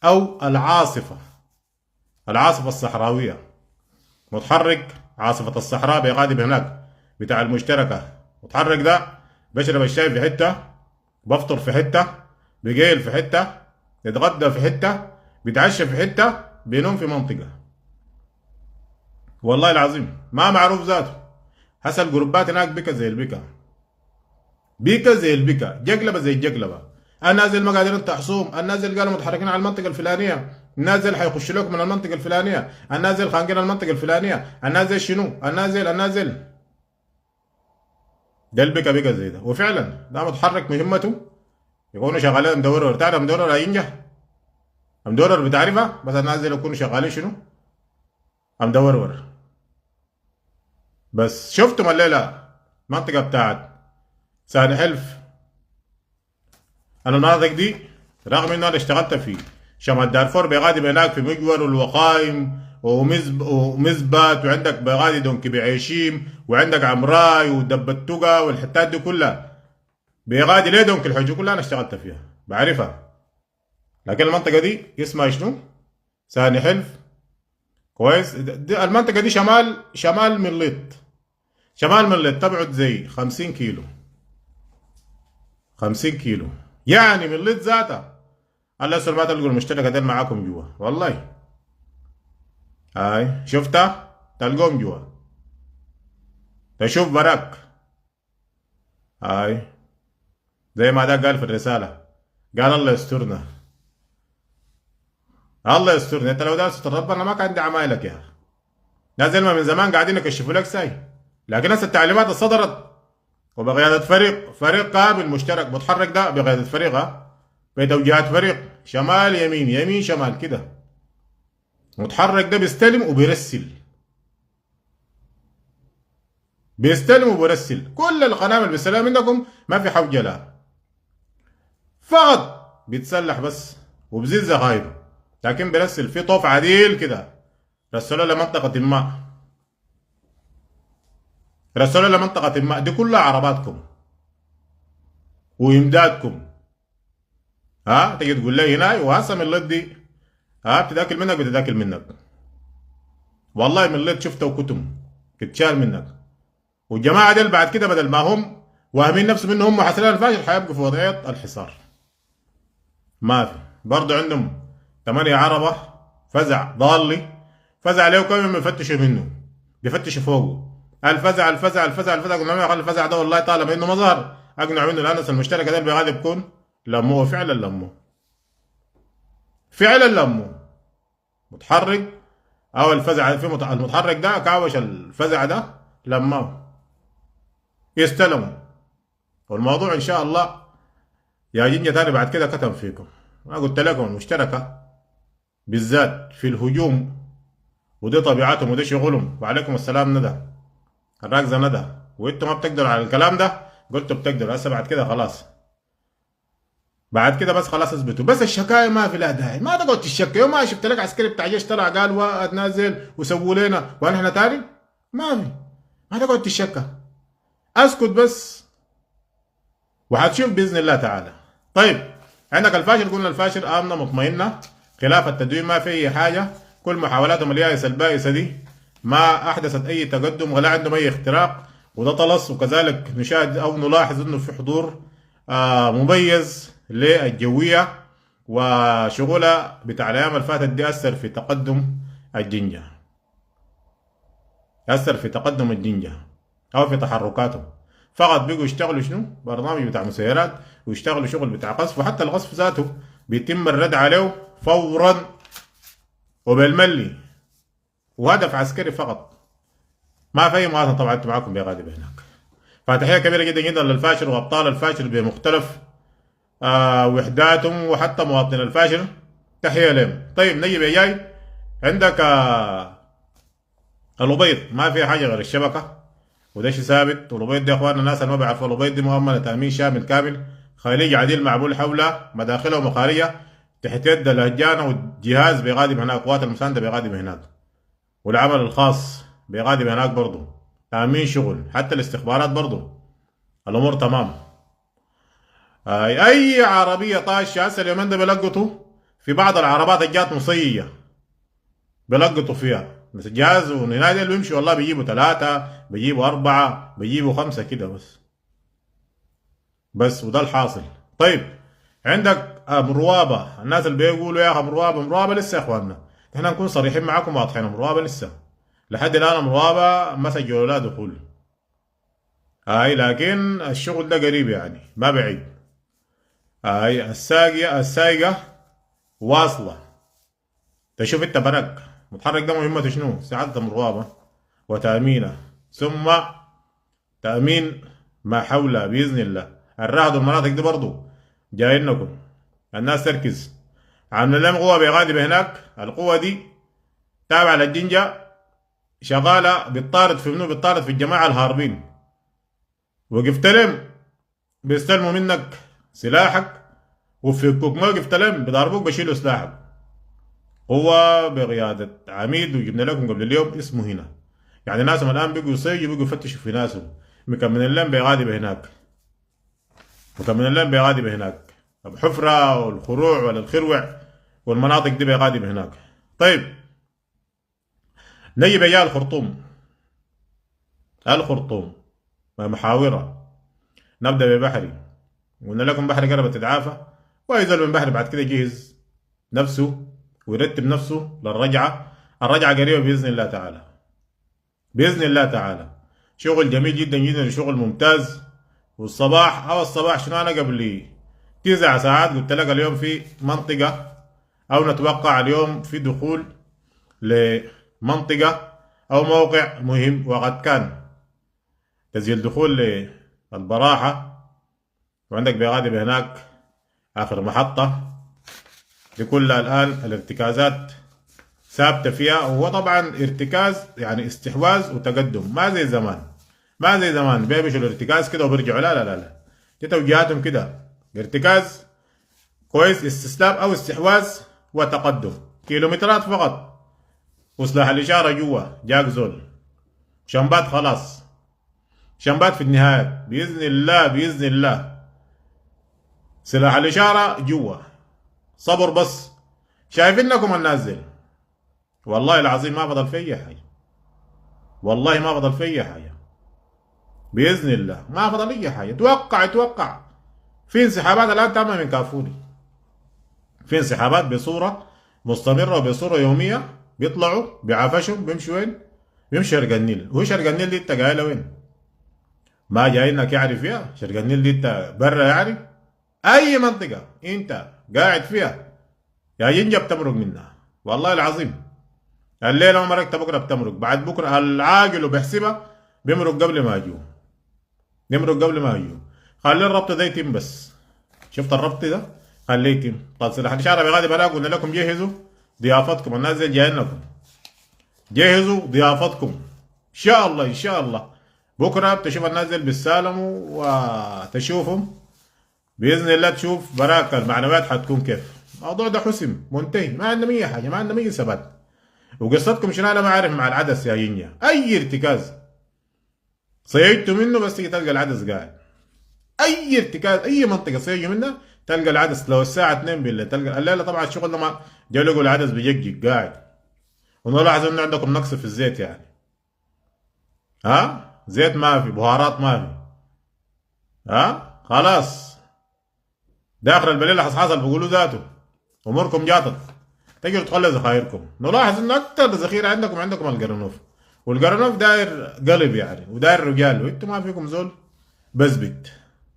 او العاصفة الصحراوية. متحرك عاصفة الصحراء بيغادي هناك بتاع المشتركة. متحرك ده بشرب الشاي في حتة، بفطر في حتة، بقيل في حتة، يتغدى في حتة، بيتعشى في حتة، بينوم في منطقة. والله العظيم ما معروف ذاته. هسه الجروبات هناك بكا زي البكا، بيكا زي البكا، جقلبة زي الجقلبة. النازل ما قادرين تحصوم، النازل قالوا متحركين على المنطقة الفلانية، النازل حيخش لكم من المنطقة الفلانية، النازل خانقين المنطقة الفلانية، النازل شنو، النازل. ده البكا بكا زي ده. وفعلا ده متحرك مهمته يكونوا شغالين مدورر. تعرف مدورر هينجح؟ مدورر بتعرفها؟ بس النازل يكونوا شغالين شنو؟ مدورور. بس شفتم الليلة المنطقة بتاعت سهل حلف؟ انا المناطق دي رغم انه انا اشتغلت في شمال دارفور بيغادي هناك في مجور والوقايم ومزبات، وعندك بيغادي دونكي بعيشيم، وعندك عمراي ودبتوقة والحتات دي كلها بيغادي ليه دونكي الحجو كلها انا اشتغلت فيها بعرفها. لكن المنطقة دي اسمها شنو؟ ساني حلف. كويس. دي المنطقة دي شمال من ليط. شمال من ليط تبعد زي 50 كيلو. 50 كيلو يعني من ليط ذاتها. هلا هسه ما تلقوا المشتركة ديل معاكم جوا والله. هاي شفتها تلقوهم جوا. تشوف براك. هاي زي ما ده قال في الرسالة، قال الله يسترنا. الله يسترنا. انت لو دارس ستر ربنا ما كان عندي عمايلك يا اخي. ناس زي ما من زمان قاعدين يكشفوا لك ساي. لكن هسه التعليمات اللي صدرت وبقيادة فريق كامل مشترك متحرك ده بقيادة فريق، بتوجيهات فريق شمال يمين يمين شمال كده. متحرك ده بيستلم وبيرسل، بيستلم وبيرسل. كل القنابل بالسلام عندكم ما في حوجة، فقط بيتسلح بس وبزيد ذخايره. لكن بيرسل في طوف عديل كده، رسلوا لمنطقة ما، رسلوا لمنطقة ما. دي كلها عرباتكم وإمدادكم. تيجي تقول لي هنا وهسه من اللد دي بتتاكل منك بتتاكل منك. والله من اللد شفته وكتم تتشال منك. والجماعة ديل بعد كده بدل ما هم واهمين نفسهم انهم محاصرين الفاشل حيبقوا في وضعية الحصار. ما في برضه عندهم 8 عربة فزع ضالي، فزع له كم يفتشوا منه، بيفتشوا فوقه. الفزع قلنا له يا اخي الفزع ده والله طالما انه ما ظهر اقنع منه الانس المشتركه ده بغالب بيكون لموه. فعلا لموه، فعلا لموه. متحرك او الفزع في المتحرك ده كاوش الفزع ده لماه يستلموا. والموضوع ان شاء الله يا جنجة تاني بعد كده كتم فيكم. ما قلت لكم المشتركة بالذات في الهجوم، ودي طبيعتهم ودي شغلهم. وعليكم السلام ندى الراكزة ندى. وانتوا ما بتقدروا على الكلام ده، قلتوا بتقدروا. هسه بعد كده خلاص، بعد كده بس خلاص اثبتوا. بس الشكاية ما في لها داعي. ما تقعد تشكي. يوم ما شفت لك عسكري بتاع جيش طلع قال واتنازل وسووا لنا ونحن تاني، ما في. ما تقعد تشكى، اسكت بس وحتشوف باذن الله تعالى. طيب عندك الفاشل. قلنا الفاشل امنه مطمئنه خلاف التدوين، ما في اي حاجه. كل محاولاتهم اليائسه البائسه دي ما احدثت اي تقدم ولا عندهم اي اختراق. وده طلس. وكذلك نشاهد او نلاحظ انه في حضور مميز للجويه، وشغلها بتاع الايام اللي فاتت دي اثر في تقدم الجنجه، اثر في تقدم الجنجه او في تحركاتهم. فقط بيجوا يشتغلوا شنو؟ برنامج بتاع مسيرات، ويشتغلوا شغل بتاع قصف. وحتى القصف ذاته بيتم الرد عليه فورا وبالملي، وهدف عسكري فقط. ما في اي مواطن. طبعا انتم معاكم بغادي هناك. فتحيه كبيره جدا جدا للفاشل وابطال الفاشل بمختلف وحداتهم، وحتى مواطنين الفاشل تحيه لهم. طيب نجي جاي عندك الأبيض ما في حاجه غير الشبكه، وده شيء ثابت. والأبيض دي يا اخواننا الناس اللي ما بيعرفوا الأبيض دي مؤمنه تامين شامل كامل، خليج عديل معمول حولها مداخلها ومخارجها تحت يد الهجانه، والجهاز بيغادم هناك، قوات المسانده بيغادم هناك، والعمل الخاص بيغادم هناك برضه. تامين شغل، حتى الاستخبارات برضه الامور تمام. اي عربيه طاشه هسه اليومين ده بيلقطوا في بعض العربات الجات مصية بيلقطوا فيها، بس الجهاز ونادي اللي بيمشي والله بيجيبوا 3 بيجيبوا 4 بيجيبوا 5 كده بس وده الحاصل. طيب عندك مروابة، الناس اللي بيقولوا يا اخي مروابة لسه يا اخواننا، احنا نكون صريحين معاكم واضحين، مروابة لسه لحد الان مروابة ما سجلوا لها دخول. لكن الشغل ده قريب يعني ما بعيد. السايقة واصلة. تشوف انت برك متحرك ده مهمته شنو؟ سعادة مروابة وتأمينه، ثم تأمين ما حولها بإذن الله. الرهد والمناطق دي برضو جايين لكم، الناس تركز. عاملين لهم قوة بغادي هناك، القوة دي تابعة للجنجة، شغالة بتطارد في منو؟ بتطارد في الجماعة الهاربين. وقفت لهم بيستلموا منك سلاحك وفكوك، ما وقفت لهم بيضربوك بيشيلوا سلاحك. هو بقيادة عميد وجبنا لكم قبل اليوم اسمه هنا، يعني ناسهم الآن بيجوا يصيجوا بيجوا يفتشوا في ناسهم، مكملين لهم بغادي هناك، مكملين لهم بغادي هناك، بحفرة والخروع ولا الخروع والمناطق دي بغادي هناك. طيب نجي بيا الخرطوم، الخرطوم محاورة. نبدأ ببحري، قلنا لكم بحري قربت تتعافى، ويزول من بحري بعد كده يجهز نفسه ويرتب نفسه للرجعة. الرجعة قريبة بإذن الله تعالى، بإذن الله تعالى. شغل جميل جدا جدا، شغل ممتاز. والصباح أو الصباح شنو، أنا قبل 9 ساعات قلت لك اليوم في منطقة أو نتوقع اليوم في دخول لمنطقة أو موقع مهم، وقد كان تسجيل دخول للبراحة، وعندك بغادي هناك آخر محطة دي كلها الآن الارتكازات ثابتة فيها. وهو طبعا ارتكاز يعني استحواذ وتقدم، ما زي زمان، ما زي زمان بيمشوا الارتكاز كده وبيرجعوا، لا لا لا لا، دي توجيهاتهم كده، ارتكاز كويس، استسلام او استحواذ وتقدم، كيلومترات فقط. وسلاح الإشارة جوا جاك زول، شمبات خلاص، شمبات في النهاية بإذن الله، بإذن الله. سلاح الإشارة جوا، صبر بس. شايفينكم النازل، والله العظيم ما فضل في أي حاجة، والله ما فضل في أي حاجة بإذن الله، ما فضل أي حاجة. توقع في انسحابات الآن تامة من كافوري، في انسحابات بصورة مستمرة وبصورة يومية، بيطلعوا بعفشهم بيمشوا وين؟ بيمشوا شرق النيل. وهي شرق النيل دي انت قايلة وين؟ ما جاي انك يعرف فيها شرق النيل دي انت برا، يعني اي منطقة انت قاعد فيها يا ينجا بتمرق منها، والله العظيم. الليلة ما مرقت بكرة بتمرق، بعد بكرة العاقل وبيحسبها بيمرق قبل ما يجوا، بيمرق قبل ما يجوا. خلي الربط ده يتم بس، شفت الربط ده خليه يتم. طب سلاح الإشارة بغادي بلا قلنا لكم جهزوا ضيافتكم، الناس زي جايين لكم، جهزوا ضيافتكم ان شاء الله، ان شاء الله. بكره بتشوف الناس اللي بيسالموا وتشوفهم باذن الله، تشوف براك المعنويات حتكون كيف. الموضوع ده حسم منتهي، ما عندنا اي حاجه، ما عندنا اي ثبات. وقصتكم شنو انا ما عارف مع العدس يا ينيا، اي ارتكاز صيدتوا منه بس تيجي تلقى العدس قاعد، اي ارتكاز اي منطقه صيدوا منها تلقى العدس. لو الساعه 2 بالليل تلقى الليله، طبعا الشغل ده ما جاي لقوا العدس بيجيك قاعد. ونلاحظ انه عندكم نقص في الزيت، يعني زيت ما في، بهارات ما في، خلاص داخل البليل حصل بيقولوا ذاته اموركم جاتت، تجروا تخلوا ذخايركم. نلاحظ انه اكثر ذخيره عندكم القرنوف، والقرنوف داير قلب يعني وداير رجال، وانتم ما فيكم زول بزبت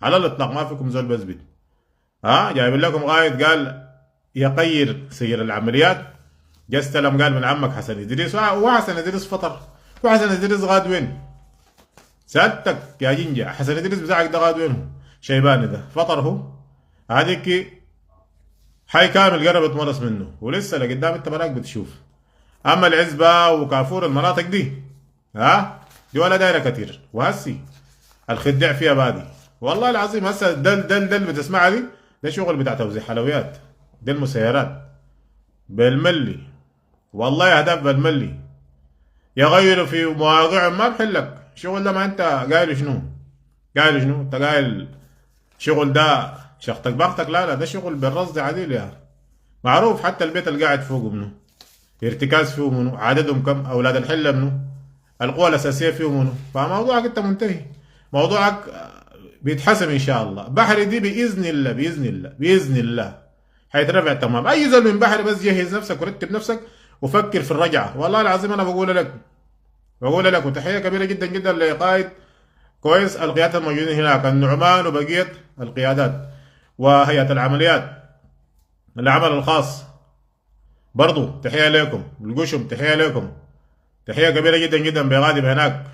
على الاطلاق، ما فيكم زول بزبت. جايبين لكم قايد قال يغير سير العمليات، جا استلم قال من عمك حسن ادريس، وحسن ادريس فطر، وحسن ادريس غاد وين؟ سالتك يا جنجا، حسن ادريس بتاعك ده غاد وين؟ شيباني ده فطر هو، هذيك حي كامل قرب تمرس منه، ولسه لقدام انت براك بتشوف. اما العزبه وكافور المناطق دي دي ولا دايره كتير، وهسي الخداع فيها بادي، والله العظيم. هسه دل بتسمعها دي، ده شغل بتاع توزيع حلويات، دي المسيرات بالملي، والله اهداف بالملي، يغيروا في مواضيعهم ما بحلك. شغل ده ما انت قايل شنو؟ قايل شنو؟ انت قايل شغل ده شختك بختك؟ لا لا، ده شغل بالرصد عديل يا معروف حتى البيت اللي قاعد فوقه منه، ارتكاز فيه منه، عددهم كم، اولاد الحله منه، القوى الاساسيه فيه منه. فموضوعك انت منتهي، موضوعك بيتحسم ان شاء الله. بحري دي باذن الله باذن الله باذن الله حيترفع تمام. اي زول من بحري بس جهز نفسك ورتب نفسك وفكر في الرجعه. والله العظيم انا بقول لك وتحيه كبيره جدا جدا لقائد كويس القيادات الموجودين هناك، النعمان وبقيه القيادات وهيئه العمليات العمل الخاص. برضو تحيه لكم القشم، تحيه لكم، تحيه كبيره جدا جدا بغادي هناك.